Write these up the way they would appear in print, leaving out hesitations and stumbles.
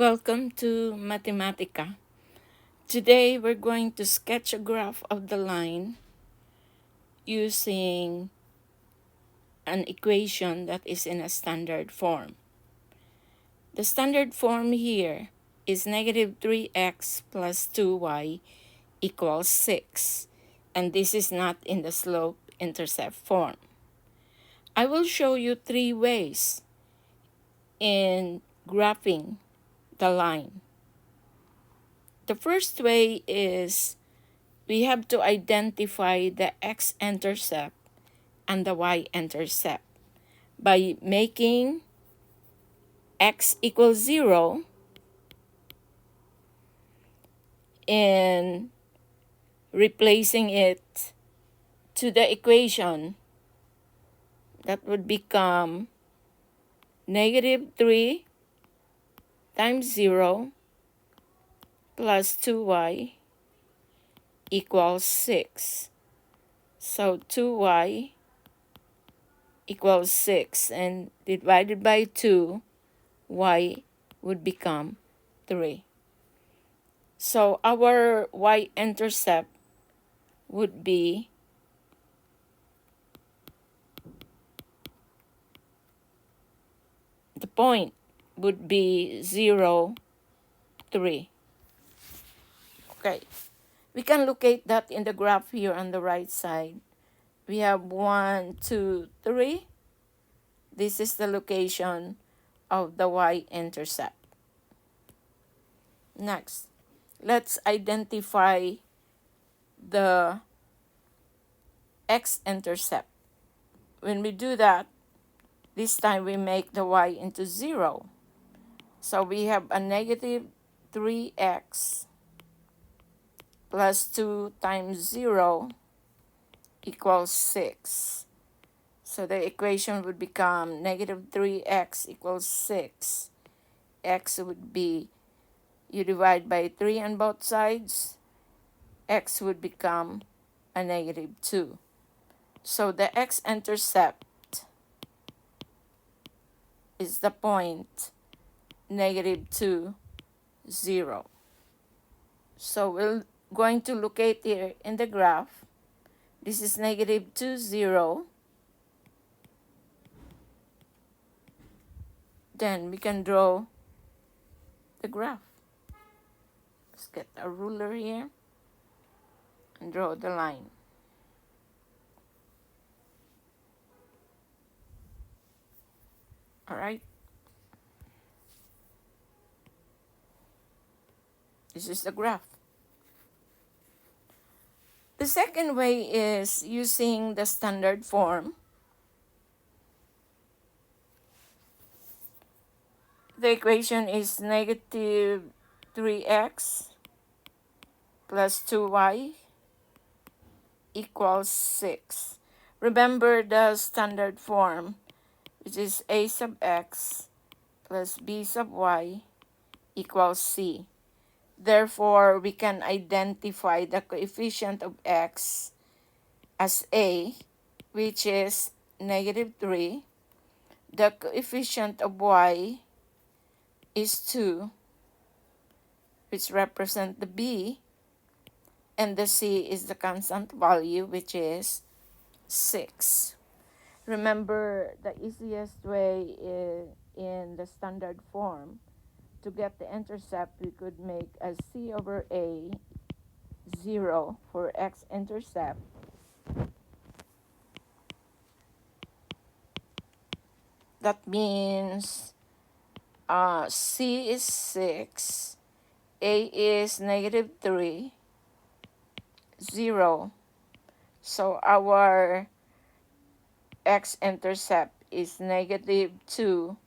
Welcome to Matematika. Today we're going to sketch a graph of the line using an equation that is in a standard form. The standard form here is negative 3x plus 2y equals 6, and this is not in the slope-intercept form. I will show you three ways in graphing the line. The first way is we have to identify the x-intercept and the y-intercept by making x equals 0 and replacing it to the equation that would become negative 3 times 0 plus 2y equals 6. So 2y equals 6, and divided by 2, y would become 3. So our y-intercept would be the point would be 0, 3. Okay, we can locate that in the graph here on the right side. We have 1, 2, 3. This is the location of the y-intercept. Next, let's identify the x-intercept. When we do that, this time we make the y into 0. So we have a negative 3x plus 2 times 0 equals 6. So the equation would become negative 3x equals 6. X would be, you divide by 3 on both sides, x would become a negative 2. So the x-intercept is the point negative 2, 0. So we're going to locate here in the graph. This is negative 2, 0. Then we can draw the graph. Let's get a ruler here and draw the line. All right. This is the graph. The second way is using the standard form. The equation is negative 3x plus 2y equals 6. Remember the standard form, which is a sub x plus b sub y equals c. Therefore, we can identify the coefficient of x as a, which is negative 3. The coefficient of y is 2, which represent the b, and the c is the constant value, which is 6. Remember, the easiest way is in the standard form. To get the intercept, we could make as c over a 0 for x-intercept. That means c is 6, a is negative 3, 0. So our x-intercept is negative 2,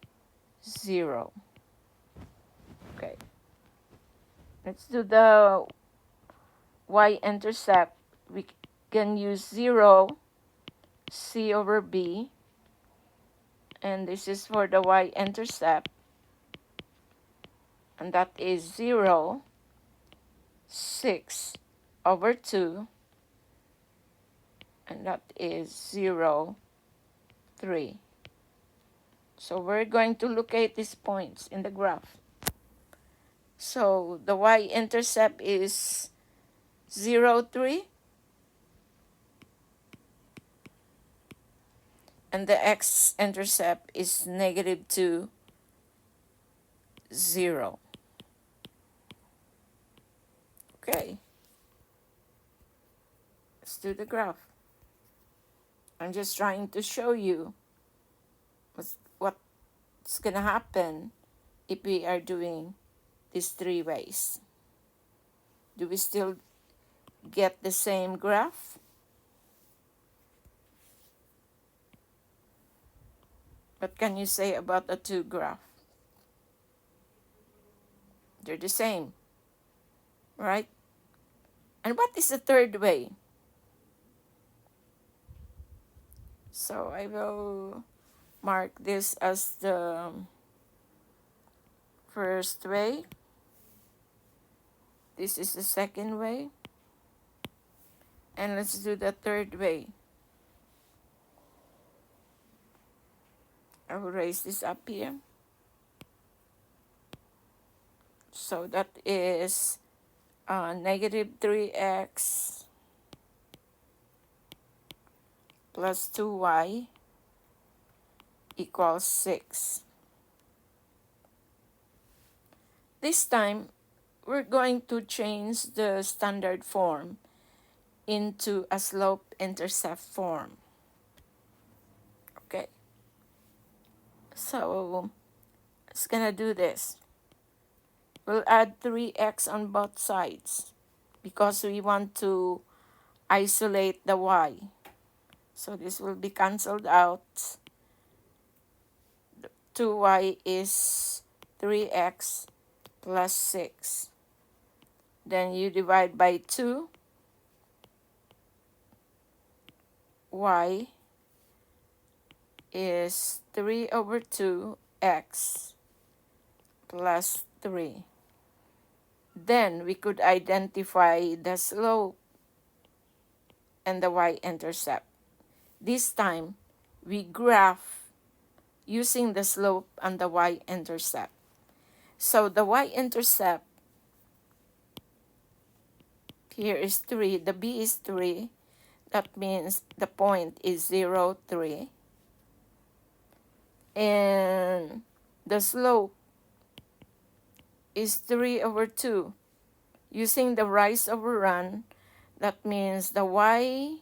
0. Okay. Let's do the y-intercept. We can use 0, c over b. And this is for the y-intercept. And that is 0, 6 over 2. And that is 0, 3. So we're going to locate these points in the graph. So the y-intercept is 0, 3, and the x-intercept is negative 2, 0. Okay, let's do the graph. I'm just trying to show you what's going to happen if we are doing these three ways. Do we still get the same graph? What can you say about the two graphs? They're the same, right? And what is the third way? So I will mark this as the first way. This is the second way. And let's do the third way. I will raise this up here. So that is negative 3x plus 2y equals 6. This time, we're going to change the standard form into a slope-intercept form. Okay, so it's gonna do this. We'll add 3x on both sides because we want to isolate the y. So this will be cancelled out. 2y is 3x plus 6. Then you divide by 2. Y is 3 over 2x plus 3. Then we could identify the slope and the y-intercept. This time, we graph using the slope and the y-intercept. So the y-intercept here is 3. The b is 3. That means the point is 0, 3. And the slope is 3 over 2. Using the rise over run, that means the y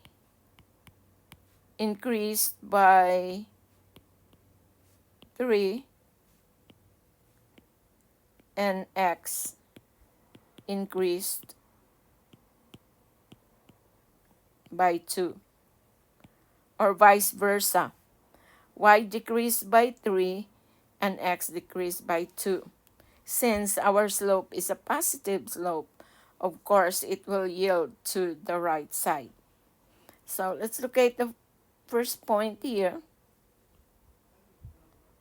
increased by 3 and x increased by 2. Or vice versa. Y decreased by 3 and x decreased by 2. Since our slope is a positive slope, of course, it will yield to the right side. So let's look at the first point here.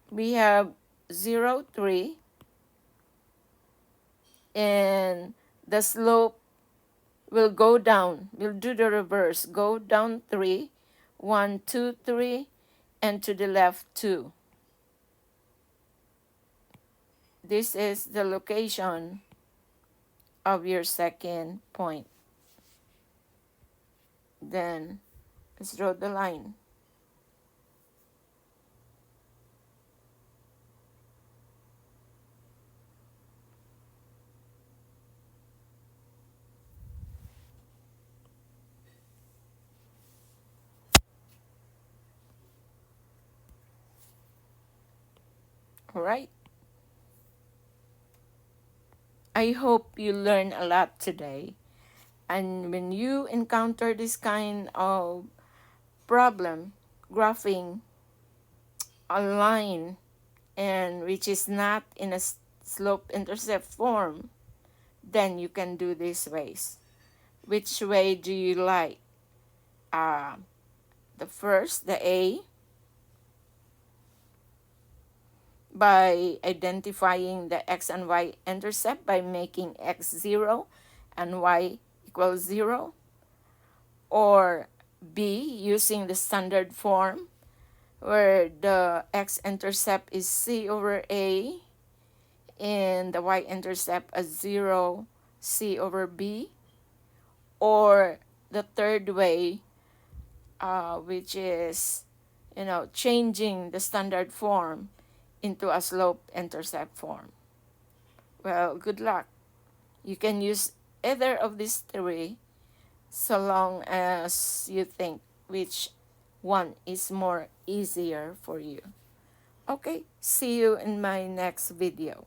We have 0, 3, and the slope will go down. We'll do the reverse. Go down 3, 1, 2, 3, and to the left 2. This is the location of your second point. Then let's draw the line. All right. I hope you learn a lot today. And when you encounter this kind of problem, graphing a line and which is not in a slope-intercept form, then you can do these ways. Which way do you like? The first, the A, by identifying the x and y intercept by making x 0 and y equals 0, or B, using the standard form where the x-intercept is c over a in the y-intercept as 0 c over b, or the third way, which is, changing the standard form into a slope-intercept form. Well, good luck. You can use either of these three so long as you think which one is more easier for you. Okay, see you in my next video.